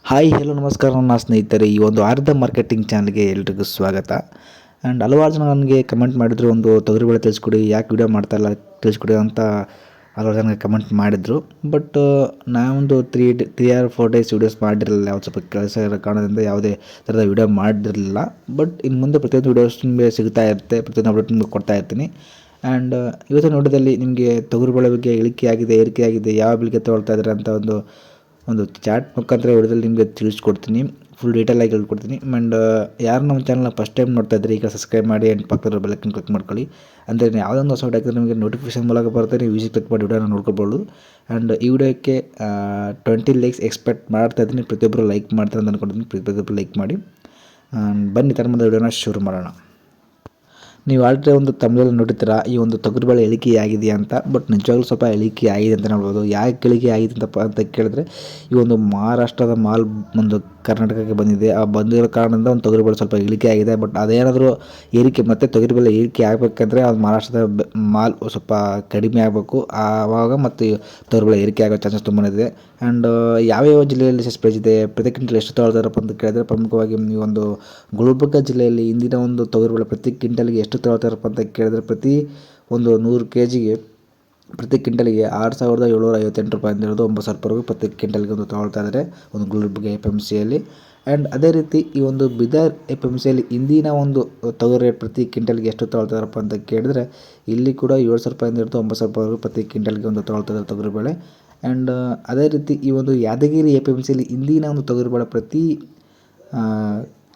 Hi hello ನಮಸ್ಕಾರ ನನ್ನ ಸ್ನೇಹಿತರೆ, ಈ ಒಂದು ಆರ್ಧ ಮಾರ್ಕೆಟಿಂಗ್ ಚಾನಲ್ಗೆ ಎಲ್ರಿಗೂ ಸ್ವಾಗತ. ಆ್ಯಂಡ್ ಹಲವಾರು ಜನ ನನಗೆ ಕಮೆಂಟ್ ಮಾಡಿದ್ರು, ಒಂದು ತೊಗರಿಬೇಳೆ ತಿಳಿಸ್ಕೊಡಿ, ಯಾಕೆ ವಿಡಿಯೋ ಮಾಡ್ತಾ ಇಲ್ಲ ತಿಳಿಸ್ಕೊಡಿ ಅಂತ ಹಲವಾರು ಜನ ಕಮೆಂಟ್ ಮಾಡಿದರು. ಬಟ್ ನಾನೊಂದು ತ್ರೀ ಆರ್ 4 ಡೇಸ್ ವೀಡಿಯೋಸ್ ಮಾಡಿರಲಿಲ್ಲ. ಯಾವ್ದು ಸ್ವಲ್ಪ ಕೆಲಸ ಇರೋ ಕಾರಣದಿಂದ ಯಾವುದೇ ಥರದ ವೀಡಿಯೋ ಮಾಡಿರಲಿಲ್ಲ. ಬಟ್ ಇನ್ನು ಮುಂದೆ ಪ್ರತಿಯೊಂದು ವೀಡಿಯೋಸ್ ನಿಮಗೆ ಸಿಗ್ತಾ ಇರುತ್ತೆ, ಪ್ರತಿಯೊಂದು ಅಪ್ಡೇಟ್ ನಿಮಗೆ ಕೊಡ್ತಾ ಇರ್ತೀನಿ. ಆ್ಯಂಡ್ ಇವತ್ತಿನ ನೋಟದಲ್ಲಿ ನಿಮಗೆ ತೊಗರಿಬೇಳೆ ಬಗ್ಗೆ ಇಳಿಕೆಯಾಗಿದೆ, ಏರಿಕೆಯಾಗಿದೆ, ಯಾವ ಬೆಳೆಗೆ ತೊಗೊಳ್ತಾ ಇದ್ದಾರೆ ಅಂತ ಒಂದು ಚಾಟ್ ಮುಖಾಂತರ ವಿಡಿಯೋದಲ್ಲಿ ನಿಮಗೆ ತಿಳಿಸ್ಕೊಡ್ತೀನಿ. ಫುಲ್ ಡೀಟೇಲಾಗಿ ಹೇಳ್ಕೊಡ್ತೀನಿ. ಆ್ಯಂಡ್ ಯಾರು ನಮ್ಮ ಚಾನಲ್ನ ಫಸ್ಟ್ ಟೈಮ್ ನೋಡ್ತಾ ಇದ್ದರೆ ಈಗ ಸಬ್ಸ್ಕ್ರೈಬ್ ಮಾಡಿ ಆ್ಯಂಡ್ ಪಕ್ಕದ ಬೆಲ್ಲೈಕನ್ ಕ್ಲಿಕ್ ಮಾಡ್ಕೊಳ್ಳಿ. ಅಂದರೆ ಯಾವುದೊಂದು ಹೊಸ ವಿಡಿಯೋ ಹಾಕಿದ್ರೆ ನಿಮಗೆ ನೋಟಿಫಿಕೇಶನ್ ಮೂಲಕ ಬರುತ್ತೆ, ನೀವು ಈಸಿ ಕ್ಲಿಕ್ ಮಾಡಿ ವಿಡಿಯೋನ ನೋಡ್ಕೊಬೋದು. ಆ್ಯಂಡ್ ಈ ವಿಡಿಯೋಕ್ಕೆ 20 ಲೈಕ್ಸ್ ಎಕ್ಸ್ಪೆಕ್ಟ್ ಮಾಡ್ತಾ ಇದ್ದೀನಿ. ಪ್ರತಿಯೊಬ್ಬರು ಲೈಕ್ ಮಾಡ್ತಾರೆ ಅಂತ ಅಂದ್ಕೊಂಡಿದ್ದೀನಿ. ಪ್ರತಿಯೊಬ್ಬರು ಲೈಕ್ ಮಾಡಿ. ಬನ್ನಿ ತಮ್ಮ ವಿಡಿಯೋನ ಶುರು ಮಾಡೋಣ. ನೀವು ಆಲ್ರೆಡಿ ಒಂದು ತಮಿಳಲ್ಲಿ ನೋಡಿರ್ತೀರ ಈ ಒಂದು ತೊಗರಿಬೇಳೆ ಇಳಿಕೆ ಆಗಿದೆ ಅಂತ. ಬಟ್ ನಿಜವಾಗ್ಲೂ ಸ್ವಲ್ಪ ಇಳಿಕೆ ಆಗಿದೆ ಅಂತ ನೋಡ್ಬೋದು. ಯಾಕೆ ಇಳಿಕೆ ಆಗಿದೆ ಅಂತ ಕೇಳಿದ್ರೆ, ಈ ಒಂದು ಮಹಾರಾಷ್ಟ್ರದ ಮಾಲ್ ಒಂದು ಕರ್ನಾಟಕಕ್ಕೆ ಬಂದಿದೆ. ಆ ಬಂದಿರೋ ಕಾರಣದಿಂದ ಒಂದು ತೊಗರಿಬೇಳೆ ಸ್ವಲ್ಪ ಇಳಿಕೆ ಆಗಿದೆ. ಬಟ್ ಅದೇನಾದರೂ ಏರಿಕೆ ಮತ್ತು ತೊಗರಿಬೇಳೆ ಇಳಿಕೆ ಆಗಬೇಕಂದ್ರೆ ಅದು ಮಹಾರಾಷ್ಟ್ರದ ಮಾಲ್ ಸ್ವಲ್ಪ ಕಡಿಮೆ ಆಗಬೇಕು. ಆವಾಗ ಮತ್ತು ತೊಗರಿಬೇಳೆ ಏರಿಕೆ ಆಗೋ ಚಾನ್ಸಸ್ ತುಂಬಾ ಇದೆ. ಆ್ಯಂಡ್ ಯಾವ್ಯಾವ ಜಿಲ್ಲೆಯಲ್ಲಿ ಎಷ್ಟು ಪ್ರೈಸ್ ಇದೆ, ಪ್ರತಿ ಕ್ವಿಂಟಲ್ ಎಷ್ಟು ತೊಗೊಳ್ತಾರಪ್ಪ ಅಂತ ಕೇಳಿದ್ರೆ, ಪ್ರಮುಖವಾಗಿ ಈ ಒಂದು ಗುಲ್ಬರ್ಗ ಜಿಲ್ಲೆಯಲ್ಲಿ ಇಂದಿನ ಒಂದು ತೊಗರಿಬೇಳೆ ಪ್ರತಿ ಕ್ವಿಂಟಲ್ಗೆ ಎಷ್ಟು ತೊಗೊಳ್ತಾರಪ್ಪ ಅಂತ ಕೇಳಿದ್ರೆ, ಪ್ರತಿ ಒಂದು 100 kg ಪ್ರತಿ ಕ್ವಿಂಟಲ್ಗೆ 6,758 ರೂಪಾಯಿಂದ ಹಿಡಿದು 9,000 ಪ್ರತಿ ಕ್ವಿಂಟಲ್ಗೆ ಒಂದು ತೊಗೊಳ್ತಾ ಇದ್ದಾರೆ ಒಂದು ಗುಲ್ಬರ್ಗ FMCಯಲ್ಲಿ. ಆ್ಯಂಡ್ ಅದೇ ರೀತಿ ಈ ಒಂದು ಬೀದರ್ FMCಯಲ್ಲಿ ಇಂದಿನ ಒಂದು ತೊಗರಿ ರೇಟ್ ಪ್ರತಿ ಕ್ವಿಂಟಲ್ಗೆ ಎಷ್ಟು ತೊಗೊಳ್ತಾರಪ್ಪ ಅಂತ ಕೇಳಿದ್ರೆ, ಇಲ್ಲಿ ಕೂಡ 7,000 ರೂಪಾಯಿಂದ ಹಿಡಿದು 9,000 ಪ್ರತಿ ಕ್ವಿಂಟಲ್ಗೆ ಒಂದು ತೊಗೊಳ್ತಾ ಇದ್ದಾರೆ ತೊಗರಿಬೇಳೆ. ಆ್ಯಂಡ್ ಅದೇ ರೀತಿ ಈ ಒಂದು ಯಾದಗಿರಿ FMCಯಲ್ಲಿ ಇಂದಿನ ಒಂದು ತೊಗರಿಬೇಳೆ ಪ್ರತಿ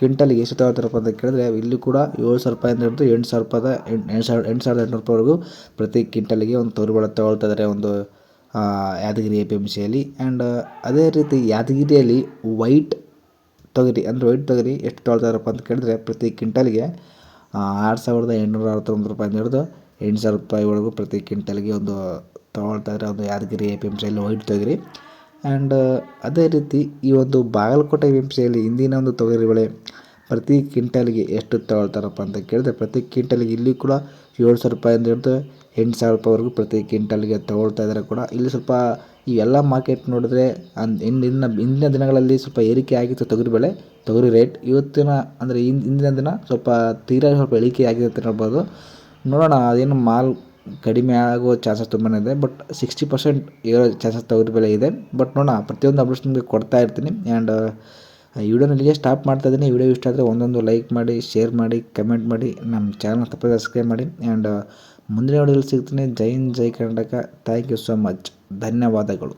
ಕ್ವಿಂಟಲ್ಗೆ ಎಷ್ಟು ತೊಗೊಳ್ತಾರಪ್ಪ ಅಂತ ಕೇಳಿದ್ರೆ, ಇಲ್ಲಿ ಕೂಡ 7,000 ರೂಪಾಯಿಂದ ಹಿಡಿದು 8,800 ಪ್ರತಿ ಕ್ವಿಂಟಲ್ಗೆ ಒಂದು ತೊಗರಿಬೇಳೆ ತೊಗೊಳ್ತಾ ಇದ್ದಾರೆ ಒಂದು ಯಾದಗಿರಿ FMCಯಲ್ಲಿ. ಆ್ಯಂಡ್ ಅದೇ ರೀತಿ ಯಾದಗಿರಿಯಲ್ಲಿ ವೈಟ್ ತೊಗರಿ ಎಷ್ಟು ತೊಗೊಳ್ತಾರಪ್ಪ ಅಂತ ಕೇಳಿದ್ರೆ, ಪ್ರತಿ ಕ್ವಿಂಟಲ್ಗೆ 6,861 ರೂಪಾಯಿಂದ ಹಿಡಿದು 8,000 ರೂಪಾಯಿವರೆಗೂ ಪ್ರತಿ ಕ್ವಿಂಟಲ್ಗೆ ಒಂದು ತೊಗೊಳ್ತಾ ಇದ್ದಾರೆ ಒಂದು ಯಾದಗಿರಿ FMCಯಲ್ಲಿ ವೈಟ್ ತೊಗರಿ. ಆ್ಯಂಡ್ ಅದೇ ರೀತಿ ಈ ಒಂದು ಬಾಗಲಕೋಟೆ FMCಯಲ್ಲಿ ಇಂದಿನ ಒಂದು ತೊಗರಿಬೇಳೆ ಪ್ರತಿ ಕ್ವಿಂಟಲ್ಗೆ ಎಷ್ಟು ತೊಗೊಳ್ತಾರಪ್ಪ ಅಂತ ಕೇಳಿದ್ರೆ, ಪ್ರತಿ ಕ್ವಿಂಟಲ್ಗೆ ಇಲ್ಲಿ ಕೂಡ 7,000 ರೂಪಾಯಿಂದ ಹಿಡಿದು 8,000 ರೂಪಾಯಿವರೆಗೂ ಪ್ರತಿ ಕ್ವಿಂಟಲ್ಗೆ ತೊಗೊಳ್ತಾ ಇದ್ದಾರೆ ಕೂಡ. ಇಲ್ಲಿ ಸ್ವಲ್ಪ ಈ ಎಲ್ಲ ಮಾರ್ಕೆಟ್ ನೋಡಿದ್ರೆ ಇಂದಿನ ದಿನಗಳಲ್ಲಿ ಸ್ವಲ್ಪ ಏರಿಕೆ ಆಗಿತ್ತು ತೊಗರಿ ರೇಟ್. ಇವತ್ತಿನ ಅಂದರೆ ಇಂದಿನ ದಿನ ಸ್ವಲ್ಪ ಸ್ವಲ್ಪ ಇಳಿಕೆ ಆಗಿದೆ ಅಂತ ಹೇಳ್ಬೋದು. ನೋಡೋಣ, ಅದೇನು ಮಾಲ್ ಕಡಿಮೆ ಆಗೋ ಚಾನ್ಸಸ್ ತುಂಬಾ ಇದೆ. ಬಟ್ 60% ಏರೋ ಚಾನ್ಸಸ್ ತೊಗರಿಬೇಳೆ ಇದೆ. ಬಟ್ ನೋಡೋಣ, ಪ್ರತಿಯೊಂದು ಅಪ್ಡೇಟ್ಸ್ ನಿಮಗೆ ಕೊಡ್ತಾ ಇರ್ತೀನಿ. ಆ್ಯಂಡ್ ಈ ವಿಡಿಯೋನ ಇಲ್ಲಿಗೆ ಸ್ಟಾಪ್ ಮಾಡ್ತಾ ಇದ್ದೀನಿ. ಈ ವಿಡಿಯೋ ಇಷ್ಟ ಆದರೆ ಒಂದೊಂದು ಲೈಕ್ ಮಾಡಿ, ಶೇರ್ ಮಾಡಿ, ಕಮೆಂಟ್ ಮಾಡಿ, ನಮ್ಮ ಚಾನಲ್ನ ತಪ್ಪದೆ ಸಬ್ಸ್ಕ್ರೈಬ್ ಮಾಡಿ. ಆ್ಯಂಡ್ ಮುಂದಿನ ವಿಡಿಯೋದಲ್ಲಿ ಸಿಗ್ತೀನಿ. Jai Hind, Jai Karnataka. Thank you so much. ಧನ್ಯವಾದಗಳು.